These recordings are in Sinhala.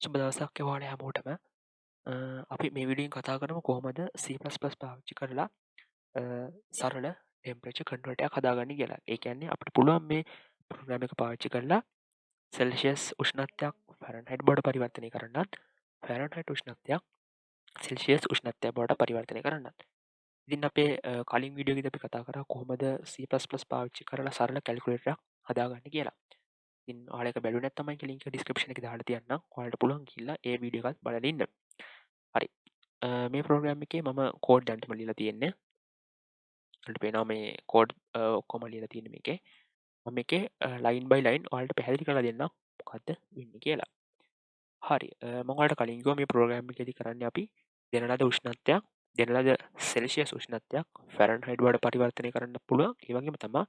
සුබ දවසක් ඔයාලා හැමෝටම. අපි මේ වීඩියෝෙන් කතා කරමු කොහොමද C++ පාවිච්චි කරලා සරල ටෙම්පරේචර් කන්වර්ටර් එකක් හදාගන්නේ කියලා. ඒ කියන්නේ අපිට පුළුවන් මේ ප්‍රෝග්‍රෑම් එක පාවිච්චි කරලා සෙල්සියස් උෂ්ණත්වයක් ෆැරන්හයිට් බවට පරිවර්තනය කරන්නත්, ෆැරන්හයිට් උෂ්ණත්වයක් සෙල්සියස් උෂ්ණත්වයක් බවට පරිවර්තනය කරන්නත්. ඉතින් අපේ කලින් වීඩියෝ එකේදී අපි කතා කරා කොහොමද C++ පාවිච්චි කරලා සරල කැල්කියුලේටරයක් හදාගන්නේ කියලා. ඉතින් ඔයාලා ඒක බැලුවේ නැත්නම් මම ලින්ක් එක ඩිස්ක්‍රිප්ෂන් එකේ දාලා තියන්නම්. ඔයාලට පුළුවන් ගිහිල්ලා ඒ වීඩියෝ එකත් බලලා ඉන්න. හරි. මේ ප්‍රෝග්‍රෑම් එකේ මම කෝඩ් දැන්ටම ලියලා තියෙන්නේ. ඔයාලට පේනවා මේ කෝඩ් ඔක්කොම ලියලා තියෙන්නේ මේකේ. මම මේකේ ලයින් බයි ලයින් ඔයාලට පැහැදිලි කරලා දෙන්නම් මොකද්ද වෙන්නේ කියලා. හරි. මම ඔයාලට කලින් කිව්වා මේ ප්‍රෝග්‍රෑම් එකේදී කරන්නේ අපි දෙන ලද උෂ්ණත්වයක් දෙන ලද සෙල්සියස් උෂ්ණත්වයක් ෆැරන්හයිට් බවට පරිවර්තනය කරන්න පුළුවන්. ඒ වගේම තමයි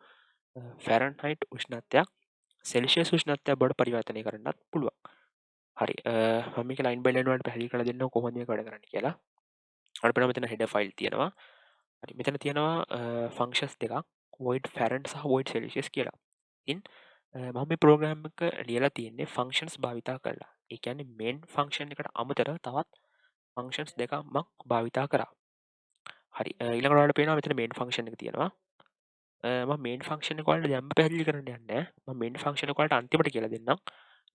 ෆැරන්හයිට් උෂ්ණත්වයක් සෙල්සියස් උෂ්ණත්වයක් බවට පරිවර්තනය කරන්නත් පුළුවන්. හරි. මම මේක ලයින් බයි ලයින් වලට පැහැදිලි කරලා දෙන්නම් කොහොමද මේක වැඩ කරන්නේ කියලා. ඔයාලට පේනවා මෙතන හෙඩර් ෆයිල් තියෙනවා. හරි. මෙතන තියෙනවා ෆන්ක්ෂන්ස් දෙකක් void farad සහ void celsius කියලා. ඉතින් මම මේ ප්‍රෝග්‍රෑම් එක ලියලා තියෙන්නේ ෆන්ක්ෂන්ස් භාවිතා කරලා. ඒ කියන්නේ මේන් ෆන්ක්ෂන් එකට අමතරව තවත් ෆන්ක්ෂන්ස් දෙකක් මම භාවිතා කරා. හරි. ඊළඟට ඔයාලට පේනවා මෙතන මේන් ෆන්ක්ෂන් එක තියෙනවා. මම මේන් ෆන්ක්ෂන් එක ඔයාලට දැම්ම පැහැදිලි කරන්න යන්නේ නැහැ. මම මේන් ෆන්ක්ෂන් එක ඔයාලට අන්තිමට කියලා දෙන්නම්.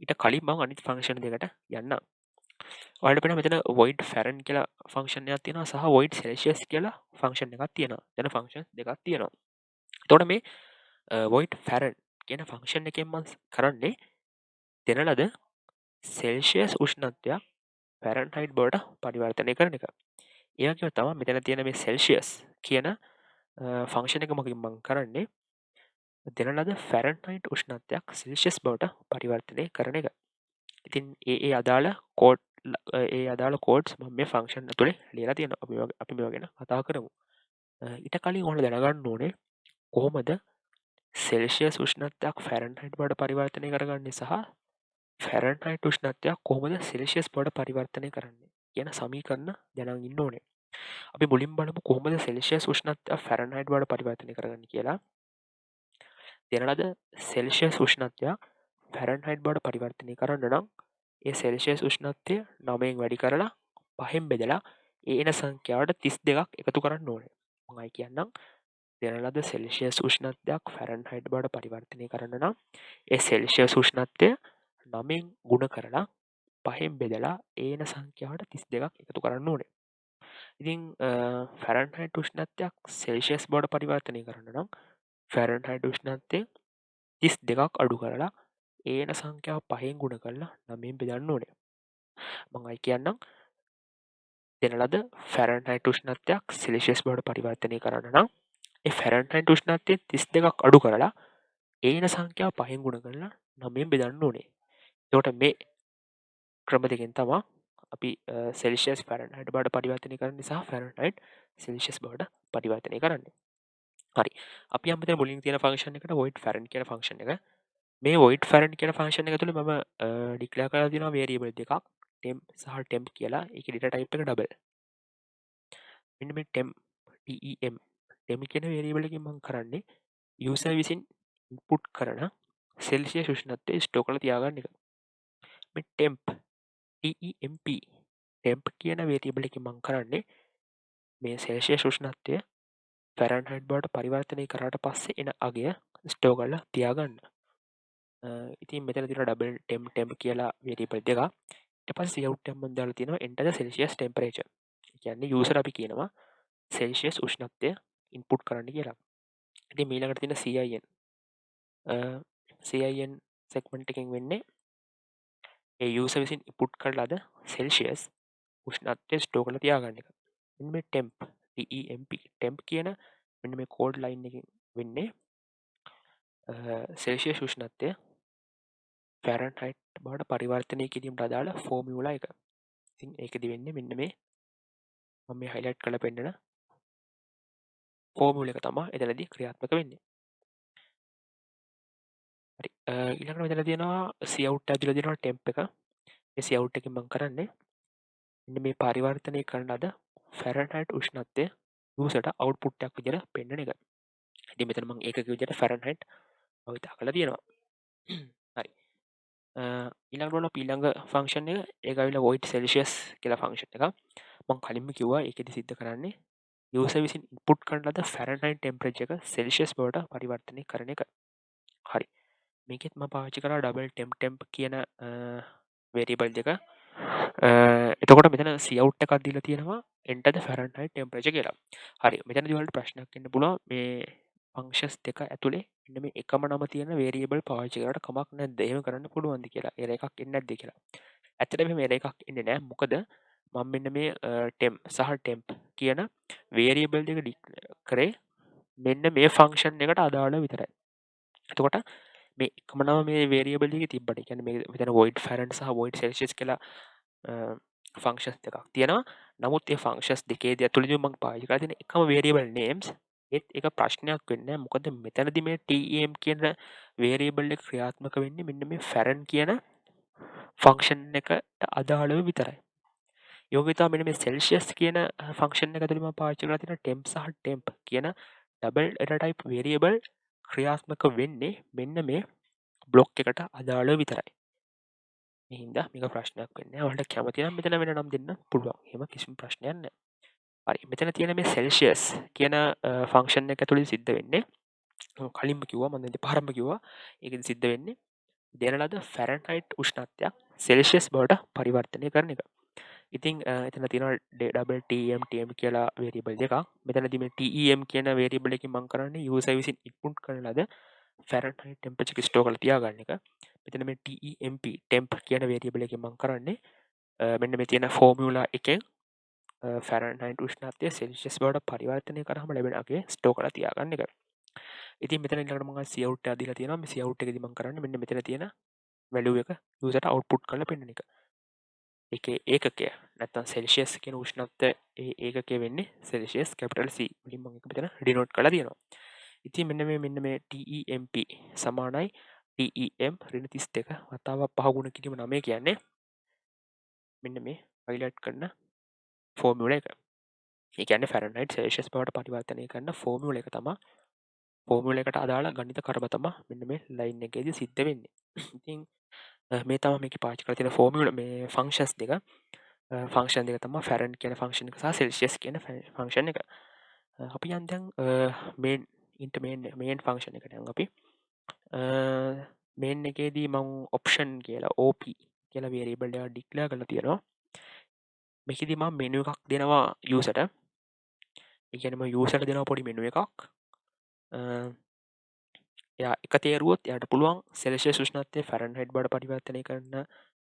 ඊට කලින් මම අනිත් ෆන්ක්ෂන් දෙකට යන්නම්. ඔයාලට පේනවා මෙතන void farad කියලා ෆන්ක්ෂන් එකක් තියෙනවා සහ void celsius කියලා ෆන්ක්ෂන් එකක් තියෙනවා. එතන ෆන්ක්ෂන්ස් දෙකක් තියෙනවා. එතකොට මේ void farad කියන ෆන්ක්ෂන් එකෙන් මම කරන්නේ දෙන ලද සෙල්සියස් උෂ්ණත්වයක් ෆැරන්හයිට් බවට පරිවර්තනය කරන එක. ඒ වගේම තමයි මෙතන තියෙන මේ සෙල්සියස් කියන ෆන්ක්ෂන් එක මගින් මම කරන්නේ දෙන ලද ෆැරන්හයිට් උෂ්ණත්වයක් සෙල්සියස් බවට පරිවර්තනය කරන එක. ඉතින් ඒ අදාළ කෝඩ්ස් මම මේ ෆන්ක්ෂන් ඇතුලේ ලියලා තියෙනවා. අපි මේවා ගැන කතා කරමු. ඊට කලින් ඔයාලා දැනගන්න ඕනේ කොහොමද සෙල්සියස් උෂ්ණත්වයක් ෆැරන්හයිට් බවට පරිවර්තනය කරගන්නේ සහ ෆැරන්හයිට් උෂ්ණත්වයක් කොහොමද සෙල්සියස් බවට පරිවර්තනය කරන්නේ කියන සමීකරණ දැනන් ඉන්න ඕනේ. අපි මුලින් බලමු කොහොමද සෙල්සියස් උෂ්ණත්වයක් ෆැරන්හයිට් බවට පරිවර්තනය කරගන්නේ කියලා. දෙන ලද සෙල්සියස් උෂ්ණත්වයක් ෆැරන්හයිට් බවට පරිවර්තනය කරන්න නම් ඒ සෙල්සියස් උෂ්ණත්වය 9න් වැඩි කරලා 5න් බෙදලා ඒ එන සංඛ්‍යාවට 32ක් එකතු කරන්න ඕනේ. මම කියන්නම් දෙන ලද සෙල්සියස් උෂ්ණත්වයක් ෆැරන්හයිට් බවට පරිවර්තනය කරන්න නම් ඒ සෙල්සියස් උෂ්ණත්වය 9න් ගුණ කරලා 5න් බෙදලා ඒ එන සංඛ්‍යාවට 32ක් එකතු කරන්න ඕනේ. ඉතින් ෆැරන්හයිට් උෂ්ණත්වයක් සෙල්සියස් බවට පරිවර්තනය කරන්න නම් ෆැරන්හයිට් උෂ්ණත්වය 32ක් අඩු කරලා ඒ එන සංඛ්‍යාව 5න් ගුණ කරලා 9න් බෙදන්න ඕනේ. මම කියන්නම් දෙන ලද ෆැරන්හයිට් උෂ්ණත්වයක් සෙල්සියස් බවට පරිවර්තනය කරන්න නම් ඒ ෆැරන්හයිට් උෂ්ණත්වය 32ක් අඩු කරලා ඒ එන සංඛ්‍යාව 5න් ගුණ කරලා 9න් බෙදන්න ඕනේ. එතකොට මේ ක්‍රම දෙකෙන් තමයි අපි සෙල්සියස් ෆැරන්හයිට් බවට පරිවර්තනය කරන්නේ සහ ෆැරන්හයිට් සෙල්සියස් බවට පරිවර්තනය කරන්නේ. හරි. අපි යමු මෙතන මුලින් තියෙන ෆන්ක්ෂන් එකට void farad කියන ෆන්ක්ෂන් එක. මේ void farad කියන ෆන්ක්ෂන් එක තුළ මම ඩික්ලෙයාර් කරලා තියෙනවා වේරියබල් දෙකක් temp සහ temp කියලා. ඒකේ data type එක double. මෙන්න මේ temp කියන වේරියබල් එකෙන් මම කරන්නේ user විසින් input කරන සෙල්සියස් උෂ්ණත්වය ස්ටෝර් කරලා තියාගන්න එක. මේ temp කියන වේරියබල් එකෙන් මම කරන්නේ මේ සෙල්සියස් උෂ්ණත්වය ෆැරන්හයිට් බවට පරිවර්තනය කරාට පස්සේ එන අගය ස්ටෝර් කරලා තියාගන්න. ඉතින් මෙතන තියෙන double temp කියලා වේරියබල් දෙකක්. ඊට පස්සේ cout එකක් මම දාලා තියෙනවා enter the celsius temperature. ඒ කියන්නේ user අපි කියනවා සෙල්සියස් උෂ්ණත්වය ඉන්පුට් කරන්න කියලා. ඉතින් ඊළඟට තියෙන cin සෙග්මන්ට් එකෙන් වෙන්නේ ඒ user විසින් ඉන්පුට් කරලාද සෙල්සියස් උෂ්ණත්වය ස්ටෝර් කරලා තියාගන්න එක. මෙන්න මේ temp කියන මෙන්න මේ කෝඩ් ලයින් එකෙන් වෙන්නේ සෙල්සියස් උෂ්ණත්වය ෆැරන්හයිට් බවට පරිවර්තනය කිරීමට අදාළ ෆෝමියුලා එක. ඉතින් ඒකෙදි වෙන්නේ මෙන්න මේ මම මේ highlight කරලා පෙන්නන ෆෝමියුලා එක තමයි එතනදී ක්‍රියාත්මක වෙන්නේ. හරි. ඊළඟට මෙතන තියෙනවා cout ඇතුළේ තියෙනවා temp එක. මේ cout එකෙන් මම කරන්නේ මෙන්න මේ පරිවර්තනය කරන ලද ෆැරන්හයිට් උෂ්ණත්වය userට output එකක් විදිහට පෙන්වන එක. ඉතින් මෙතන මම ඒකක විදිහට ෆැරන්හයිට් භාවිතා කරලා තියෙනවා. හරි. ඊළඟට බලන්න ඊළඟ ෆන්ක්ෂන් එක ඒක ඇවිල්ලා void celsius කියලා ෆන්ක්ෂන් එකක්. මම කලින්ම කිව්වා ඒකෙදි සිද්ධ කරන්නේ යූසර් විසින් ඉන්පුට් කරන ලද ෆැරන්හයිට් ටෙම්පරේචර් එක සෙල්සියස් බවට පරිවර්තනය කරන එක. හරි. මේකෙත් මම පාවිච්චි කරා ඩබල් ටෙම්ප් කියන වේරියබල් දෙක. එතකොට මෙතන සියවුට් එකක් දීලා තියෙනවා enter the Fahrenheit temperature කියලා. හරි. මෙතනදී ඔයාලට ප්‍රශ්නයක් එන්න පුළුවන් මේ ෆන්ක්ෂන්ස් දෙක ඇතුලේ මෙන්න මේ එකම නම තියෙන වේරියබල් පාවිච්චි කරාට කමක් නැද්ද? එහෙම කරන්න පුළුවන්ද කියලා. එරර් එකක් එන්නේ නැද්ද කියලා. ඇත්තටම මෙහෙම එරර් එකක් එන්නේ නැහැ. මොකද මම මෙන්න මේ temp සහ temp කියන වේරියබල් දෙක ඩික්ලෙයාර් කරේ මෙන්න මේ ෆන්ක්ෂන් එකට අදාළව විතරයි. එතකොට මේ එකම නම මේ වේරියබල් එකේ තිබ්බට ඒ කියන්නේ මේ මෙතන void Fahrenheit සහ void Celsius කියලා ෆංක්ෂන්ස් දෙකක් තියෙනවා. නමුත් ඒ ෆංක්ෂන්ස් දෙකේදී ඇතුළේදී මම පාවිච්චි කරලා තියෙන එකම වේරියබල් නේම්ස් ඒත් ඒක ප්‍රශ්නයක් වෙන්නේ නැහැ. මොකද මෙතනදී මේ tem කියන වේරියබල් එක ක්‍රියාත්මක වෙන්නේ මෙන්න මේ Fahrenheit කියන ෆංක්ෂන් එකට අදාළව විතරයි. ඒ වගේ තමයි මෙන්න මේ Celsius කියන ෆංක්ෂන් එක ඇතුළේ මම පාවිච්චි කරලා තියෙන temp සහ temp කියන ඩබල් data type වේරියබල් ක්‍රියාත්මක වෙන්නේ මෙන්න මේ බ්ලොක් එකට අදාළව විතරයි. ඒ හින්දා මේක ප්‍රශ්නයක් වෙන්නේ නැහැ. ඔයාලට කැමති නම් මෙතන වෙන නම් දෙන්න පුළුවන්. එහෙම කිසිම ප්‍රශ්නයක් නැහැ. හරි. මෙතන තියෙන මේ Celsius කියන ෆන්ක්ෂන් එක ඇතුළේ සිද්ධ වෙන්නේ කලින්ම කිව්වා මම දැන් දෙපාරක්ම කිව්වා. ඒකෙදි සිද්ධ වෙන්නේ දෙන ලද ෆැරන්හයිට් උෂ්ණත්වයක් සෙල්සියස් බවට පරිවර්තනය කරන එක. ඉතින් එතන තියෙනවා ඩබල් TM කියලා වේරියබල් දෙකක්. මෙතනදී මේ TEM කියන වේරියබල් එකකින් මම කරන්නේ යූසර් විසින් ඉන්පුට් කරන ලද ෆැරන්හයිට් ටෙම්පරේචර් එක ස්ටෝර් කරලා තියාගන්න එක. මෙතන මේ temp කියන වේරියබල් එකෙන් මම කරන්නේ මෙන්න මේ තියෙන ෆෝමියුලා එකෙන් ෆැරන්හයිට් උෂ්ණත්වය සෙල්සියස් බවට පරිවර්තනය කරාම ලැබෙන අගේ ස්ටෝර් කරලා තියාගන්න එක. ඉතින් මෙතන ඊළඟට මම cout එක දීලා තියෙනවා. මේ cout එකේදී මම කරන්නේ මෙන්න මෙතන තියෙන වැලියු එක යූසර්ට අවුට්පුට් කරලා පෙන්නන එක. ඒකේ ඒකකය නැත්නම් සෙල්සියස් කියන උෂ්ණත්වය ඒ ඒකකය වෙන්නේ සෙල්සියස් කැපිටල් C වලින් මම ඒක මෙතන ඩිනෝට් කරලා තියෙනවා. ඉතින් මෙන්න මේ TEMP සමානයි TEM ඍණ 32 වතාවක් 5 ගුණ කිරීම 9 කියන්නේ මෙන්න මේ හයිලයිට් කරන ෆෝමියුලා එක. ඒ කියන්නේ ෆැරන්හයිට් සෙල්සියස් බවට පරිවර්තනය කරන ෆෝමියුලා එක තමයි ෆෝමියුලා එකට අදාළ ගණිත කර්ම තමයි මෙන්න මේ ලයින් එකේදී සිද්ධ වෙන්නේ. ඉතින් මේ තමයි මේකේ පාවිච්චි කරලා තියෙන ෆෝමියුලා මේ ෆන්ක්ෂන්ස් දෙක. ෆන්ක්ෂන් දෙක තමයි ෆැරන් කියන ෆන්ක්ෂන් එක සහ සෙල්සියස් කියන ෆන්ක්ෂන් එක. අපි යන් දැන් මේන් ෆන්ක්ෂන් එකට යන් අපි මේන් එකේදී මම ඔප්ෂන් කියලා OP කියලා වේරියබල් එකක් ඩික්ලෙයාර් කරලා තියෙනවා. මේකෙදි මම මෙනු එකක් දෙනවා යූසර්ට. ඒ කියන්නේ මම යූසර්ට දෙනවා පොඩි මෙනු එකක්. එයා එක තේරුවොත් එයාට පුළුවන් සෙල්සියස් උෂ්ණත්වය ෆැරන්හයිට් බවට පරිවර්තනය කරන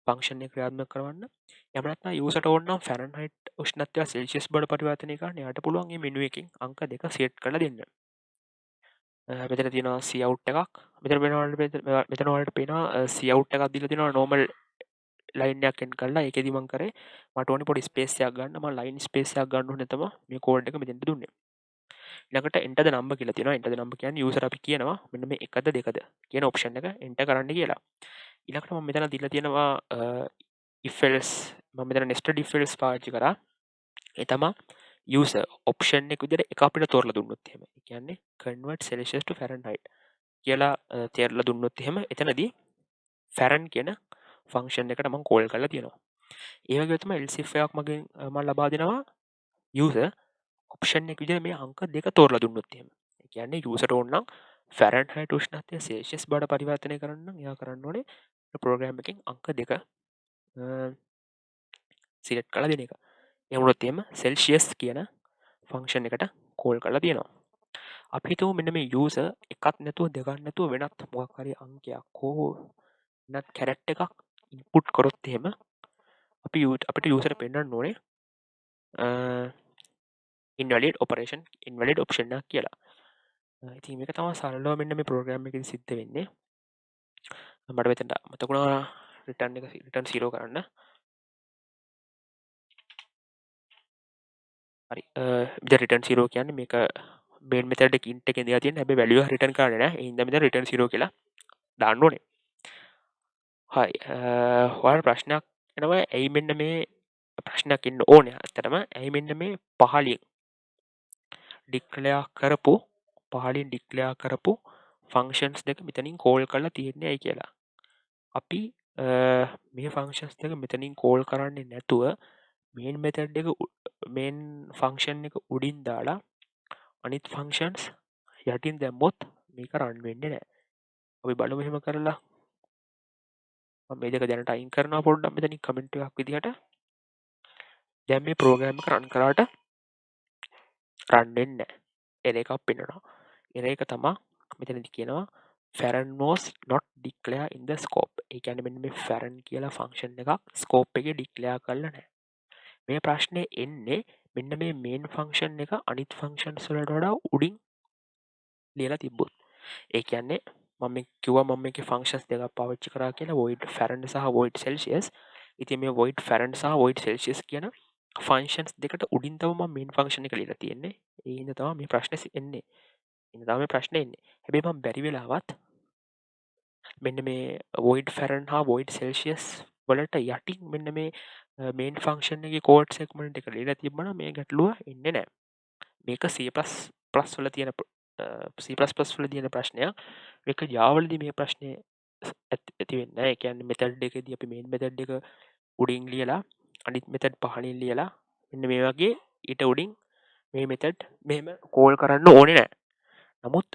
ෆන්ක්ෂන් එක ක්‍රියාත්මක කරවන්න. එහෙම නැත්නම් යූසර්ට ඕන නම් ෆැරන්හයිට් උෂ්ණත්වය සෙල්සියස් බවට පරිවර්තනය කරන්න එයාට පුළුවන් මේ මෙනු එකෙන් අංක දෙක සෙට් කරලා දෙන්න. මෙතන තියෙනවා cout එකක්. මෙතන ඔයාලට පේනවා cout එකක් දීලා තියෙනවා normal ලයින් එකක් එන් කරලා. ඒකෙදි මම කරේ මට ඕනේ පොඩි ස්පේස් එකක් ගන්න. මම ලයින් ස්පේස් එකක් ගන්න ඕනේ තමයි මේ කෝඩ් එක මෙතෙන්ට දුන්නේ. ඊළඟට enter the number කියලා තියෙනවා. enter the number කියන්නේ යූසර් අපි කියනවා මෙන්න මේ එකද දෙකද කියන ඔප්ෂන් එක enter කරන්න කියලා. ඊළඟට මම මෙතන දීලා තියෙනවා if else මම මෙතන nested if else පාවිච්චි කරා. ඒ තමයි යූසර් ඔප්ෂන් එක විදිහට එක අපිට තෝරලා දුන්නොත් එහෙම. ඒ කියන්නේ convert celsius to fahrenheit කියලා තේරලා දුන්නොත් එහෙම එතනදී ෆැරන් කියන ෆන්ක්ෂන් එකට මම කෝල් කරලා තියෙනවා. ඒ වගේ තමයි else if එකක් මගෙන් මම ලබා දෙනවා යූසර් ඔප්ෂන් එක විදිහට මේ අංක දෙක තෝරලා දුන්නොත් එහෙම. ඒ කියන්නේ යූසර්ට ඕන නම් ෆැරන්හයිට් උෂ්ණත්වය සෙල්සියස් බවට පරිවර්තනය කරන්න නම් එයා කරන්න ඕනේ ප්‍රෝග්‍රෑම් එකෙන් අංක දෙක සිලෙක්ට් කරලා දෙන එක. එහෙම වුණොත් එහෙම සෙල්සියස් කියන ෆන්ක්ෂන් එකට කෝල් කරලා තියෙනවා. අපි හිතමු මෙන්න මේ යූසර් එකක් නැතුව දෙකක් නැතුව වෙනත් මොකක් හරි අංකයක් හෝ වෙනත් කැරක්ටර් එකක් ඉන්පුට් කරොත් එහෙම අපිට යූසර්ට පෙන්නන්න ඕනේ invalid option එකක් කියලා. ඉතින් මේක තමයි සරලව මෙන්න මේ ප්‍රෝග්‍රෑම් එකේදී සිද්ධ වෙන්නේ. මට මෙතන මතක වුණා රිටර්න් 0 කරන්න. හරි. මෙතන රිටර්න් 0 කියන්නේ මේක මේන් මෙතඩ් එකේ int එකෙන් දීලා තියෙන හැබැයි වැලියුව රිටර්න් කරන්නේ නැහැ. ඒ හින්දා මෙතන රිටර්න් 0 කියලා දාන්න ඕනේ. හරි. ඔයාලට ප්‍රශ්නයක් එනවා ඇයි මෙන්න මේ ප්‍රශ්නයක් එන්න ඕනේ. ඇත්තටම ඇයි මෙන්න මේ පහලින් ඩික්ලෙයාර් කරපු ෆන්ක්ෂන්ස් දෙක මෙතනින් කෝල් කරලා තියෙන්නේ ඇයි කියලා. අපි මේ ෆංක්ෂන්ස් දෙක මෙතනින් කෝල් කරන්නේ නැතුව මේන් මෙතඩ් එක මේන් ෆංක්ෂන් එක උඩින් දාලා අනිත් ෆංක්ෂන්ස් යටින් දැම්මොත් මේක රන් වෙන්න නෑ. අපි බලමු එහෙම කරලා. මම මේ දෙක දැනට අයින් කරනවා පොඩ්ඩක් මෙතනින් කමෙන්ට් එකක් විදිහට. දැන් මේ ප්‍රෝග්‍රෑම් එක රන් කරාට රන් වෙන්නේ නෑ. එරර් එකක් පෙන්නනවා. එරර් එක තමා මෙතනදි කියනවා Farron was not declare in the scope. ඒ කියන්නේ මෙන්න මේ Farron කියලා ෆන්ක්ෂන් එකක් ස්කෝප් එකේ ඩික්ලෙයාර් කරලා නැහැ. මේ ප්‍රශ්නේ එන්නේ මෙන්න මේ මේන් ෆන්ක්ෂන් එක අනිත් ෆන්ක්ෂන්ස් වලට වඩා උඩින් ලියලා තිබ්බොත්. ඒ කියන්නේ මම කිව්වා මම මේකේ ෆන්ක්ෂන්ස් දෙකක් පාවිච්චි කරා කියලා void Farron සහ void celsius. ඉතින් මේ void Farron සහ void celsius කියන ෆන්ක්ෂන්ස් දෙකට උඩින් තමයි මම මේන් ෆන්ක්ෂන් එක ලියලා තියෙන්නේ. ඒ හින්දා තමයි මේ ප්‍රශ්නේ එන්නේ. ඉතින් තමයි මේ ප්‍රශ්නේ එන්නේ. හැබැයි මම බැරි වෙලාවත් මෙන්න මේ void Farron හා void celsius වලට යටින් මෙන්න මේ මේන් ෆන්ක්ෂන් එකේ කෝඩ් සෙග්මන්ට් එක ලියලා තිබ්බනම් මේ ගැටලුව එන්නේ නැහැ. මේක C++ වල තියෙන C++ වල තියෙන ප්‍රශ්නයක්. මේක Java වලදී මේ ප්‍රශ්නේ ඇති වෙන්නේ නැහැ. ඒ කියන්නේ මෙතඩ් එකේදී අපි මේන් මෙතඩ් එක උඩින් ලියලා අනිත් මෙතඩ් පහලින් ලියලා මෙන්න මේ වගේ ඊට උඩින් මේ මෙතඩ් මෙහෙම කෝල් කරන්න ඕනේ නැහැ. නමුත්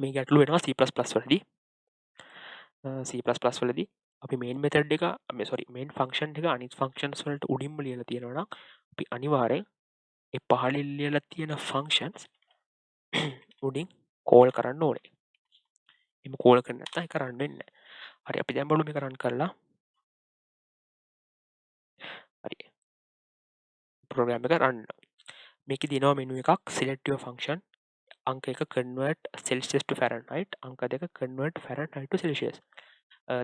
මේ ගැටලුව වෙනවා C++ වලදී. C++ වලදී අපි මේන් මෙතඩ් එක මේන් ෆන්ක්ෂන් එක අනිත් ෆන්ක්ෂන්ස් වලට උඩින්ම ලියලා තියෙනවා නම් අපි අනිවාර්යෙන් ඒ පහලින් ලියලා තියෙන ෆන්ක්ෂන්ස් උඩින් කෝල් කරන්න ඕනේ. එහෙම කෝල් කරන්නේ නැත්නම් ඒක රන් වෙන්නේ නැහැ. හරි අපි දැන් බලමු මේක රන් කරලා. හරි. ප්‍රෝග්‍රෑම් එක රන් වෙනවා. මේකේ දිනවා මෙනු එකක් select your function අංක 1 convert celsius to fahrenheit අංක 2 convert fahrenheit to celsius.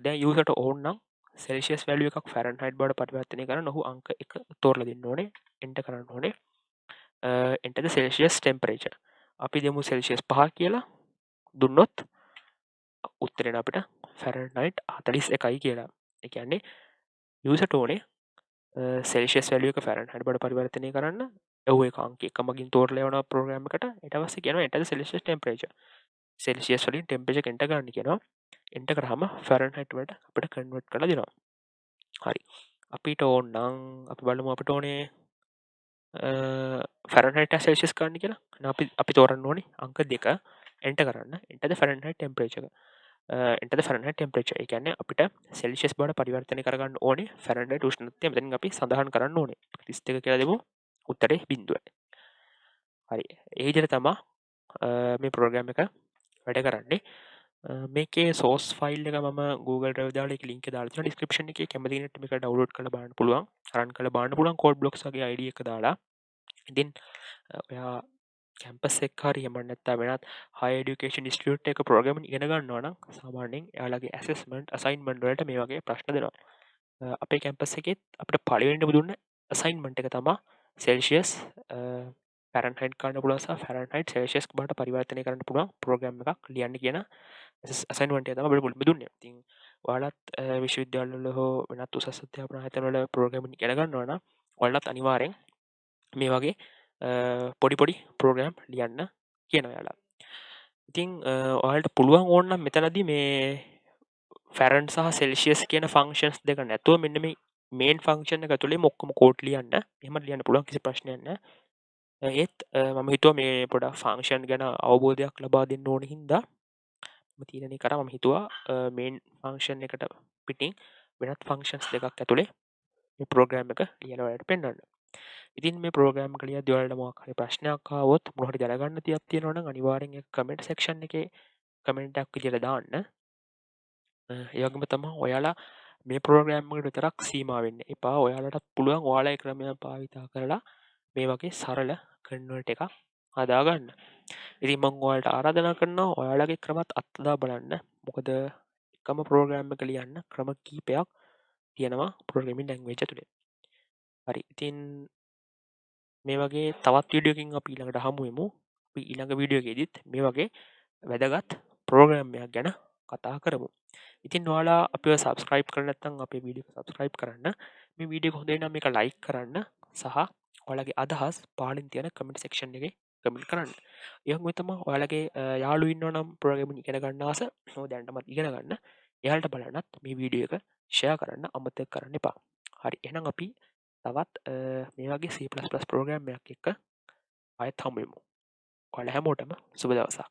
දැන් යූසර්ට ඕන නම් සෙල්සියස් වැලියු එකක් ෆැරන්හයිට් බවට පරිවර්තනය කරන්න ඔහු අංක 1 තෝරලා දෙන්න ඕනේ. එන්ටර් කරන්න ඕනේ. enter the celsius temperature. අපි දෙමු සෙල්සියස් 5 කියලා. දුන්නොත් උත්තරේ අපිට ෆැරන්හයිට් 41යි කියලා. ඒ කියන්නේ යූසර්ට ඕනේ සෙල්සියස් වැලියු එක ෆැරන්හයිට් බවට පරිවර්තනය කරන්න. ඔහු ඒක අංක 1 මගින් තෝරලා යවන ප්‍රෝග්‍රෑම් එකට. ඊට පස්සේ කියනවා enter the celsius temperature. Celsius වලින් ටෙම්පරේචර් එන්ටර් කරන්න කියනවා. එන්ටර් කරාම ෆැරන්හයිට් වලට අපිට කන්වර්ට් කරලා දෙනවා. හරි. අපිට ඕන නම් අපි බලමු අපිට ඕනේ ෆැරන්හයිට් සෙල්සියස් ගන්න කියලා. අපි තෝරන්න ඕනේ අංක 2 එන්ටර් කරන්න. enter the Fahrenheit temperature. enter the Fahrenheit temperature. ඒ කියන්නේ අපිට සෙල්සියස් බවට පරිවර්තනය කරගන්න ඕනේ ෆැරන්හයිට් උෂ්ණත්වය. මෙතනින් අපි සඳහන් කරන්න ඕනේ 32 කියලා දෙමු. උත්තරේ 0. හරි. ඒ විදිහට තමයි මේ ප්‍රෝග්‍රෑම් එක වැඩ කරන්නේ. මේකේ සෝස් ෆයිල් එක මම Google Drive දාලා ඒක link එක දාලා තියෙනවා description එකේ. කැමති කෙනෙක්ට මේක download කරලා බලන්න පුළුවන්. run කරලා බලන්න පුළුවන් code blocks වගේ ID එක දාලා. ඉතින් ඔයා කැම්පස් එක හරි එහෙම නැත්නම් වෙනත් higher education institute එක programming ඉගෙන ගන්නවා නම් සාමාන්‍යයෙන් එයාලගේ assessment assignment වලට මේ වගේ ප්‍රශ්න දෙනවා. අපේ කැම්පස් එකෙත් අපිට පළවෙනිම දුන්න assignment එක තමයි Celsius ෆැරන්හයිට් ගන්න පුළුවන් සහ ෆැරන්හයිට් සෙල්සියස් බවට පරිවර්තනය කරන්න පුළුවන් ප්‍රෝග්‍රෑම් එකක් ලියන්න කියන අසයින්මන්ට් එක තමයි අපිට මුලින්ම දුන්නේ. ඉතින් ඔයාලත් විශ්වවිද්‍යාලවල හෝ වෙනත් උසස් අධ්‍යාපන ආයතනවල ප්‍රෝග්‍රෑමින් ඉගෙන ගන්නවා නම් ඔයාලත් අනිවාර්යෙන් මේ වගේ පොඩි ප්‍රෝග්‍රෑම් ලියන්න කියනවා ඔයාලා. ඉතින් ඔයාලට පුළුවන් ඕන නම් මෙතනදී මේ ෆැරන් සහ සෙල්සියස් කියන ෆන්ක්ෂන්ස් දෙක නැතුව මෙන්න මේ මේන් ෆන්ක්ෂන් එක ඇතුලේ ඔක්කොම කෝඩ් ලියන්න. එහෙම ලියන්න පුළුවන් කිසි ප්‍රශ්නයක් නැහැ. ඒත් මම හිතුවා මේ පොඩක් ෆංක්ෂන් ගැන අවබෝධයක් ලබා දෙන්න ඕන හින්දා තීරණය කරා. මම හිතුවා මේන් ෆංක්ෂන් එකට පිටින් වෙනත් ෆංක්ෂන්ස් දෙකක් ඇතුලේ මේ ප්‍රෝග්‍රෑම් එක ලියන ඔයාලට පෙන්වන්න. ඉතින් මේ ප්‍රෝග්‍රෑම් එක ලියද්දී ඔයාලට මොකක් හරි ප්‍රශ්නයක් ආවොත් මොනවා හරි දැනගන්න තියක් තියෙනවා නම් අනිවාර්යෙන් ඒක කමෙන්ට් සෙක්ෂන් එකේ කමෙන්ට් එකක් විදියට දාන්න. ඒ වගේම තමයි ඔයාලා මේ ප්‍රෝග්‍රෑම් එකට විතරක් සීමා වෙන්න එපා. ඔයාලටත් පුළුවන් ඔයාලගේ ක්‍රමය භාවිතා කරලා මේ වගේ සරල කන්වර්ට් එකක් හදාගන්න. ඉතින් මම ඔයාලට ආරාධනා කරනවා ඔයාලගේ ක්‍රමත් අත්දැක බලන්න. මොකද එකම ප්‍රෝග්‍රෑම් එක ලියන්න ක්‍රම කීපයක් තියෙනවා ප්‍රෝග්‍රෑමින් ලැන්ග්වේජ් ඇතුලේ. හරි. ඉතින් මේ වගේ තවත් වීඩියෝ එකකින් අපි ඊළඟට හමු වෙමු. අපි ඊළඟ වීඩියෝ එකේදීත් මේ වගේ වැදගත් ප්‍රෝග්‍රෑම් එකක් ගැන කතා කරමු. ඉතින් ඔයාලා අපිව සබස්ක්‍රයිබ් කරලා නැත්නම් අපේ වීඩියෝ එක සබස්ක්‍රයිබ් කරන්න. මේ වීඩියෝ එක හොඳයි නම් මේක ලයික් කරන්න සහ ඔයාලගේ අදහස් පාලින් තියෙන කමෙන්ට් සෙක්ෂන් එකේ කමෙන්ට් කරන්න. ඒ වගේම තමයි ඔයාලගේ යාළුවෝ ඉන්නවා නම් ප්‍රෝග්‍රෑමින් ඉගෙන ගන්න ආස දැනටමත් ඉගෙන ගන්න. එයාලට බලන්නත් මේ වීඩියෝ එක ෂෙයා කරන්න අමතක කරන්න එපා. හරි එහෙනම් අපි තවත් මේ වගේ C++ ප්‍රෝග්‍රෑම් එකක් එක්ක ආයෙත් හමු වෙමු. ඔයාලා හැමෝටම සුබ දවසක්.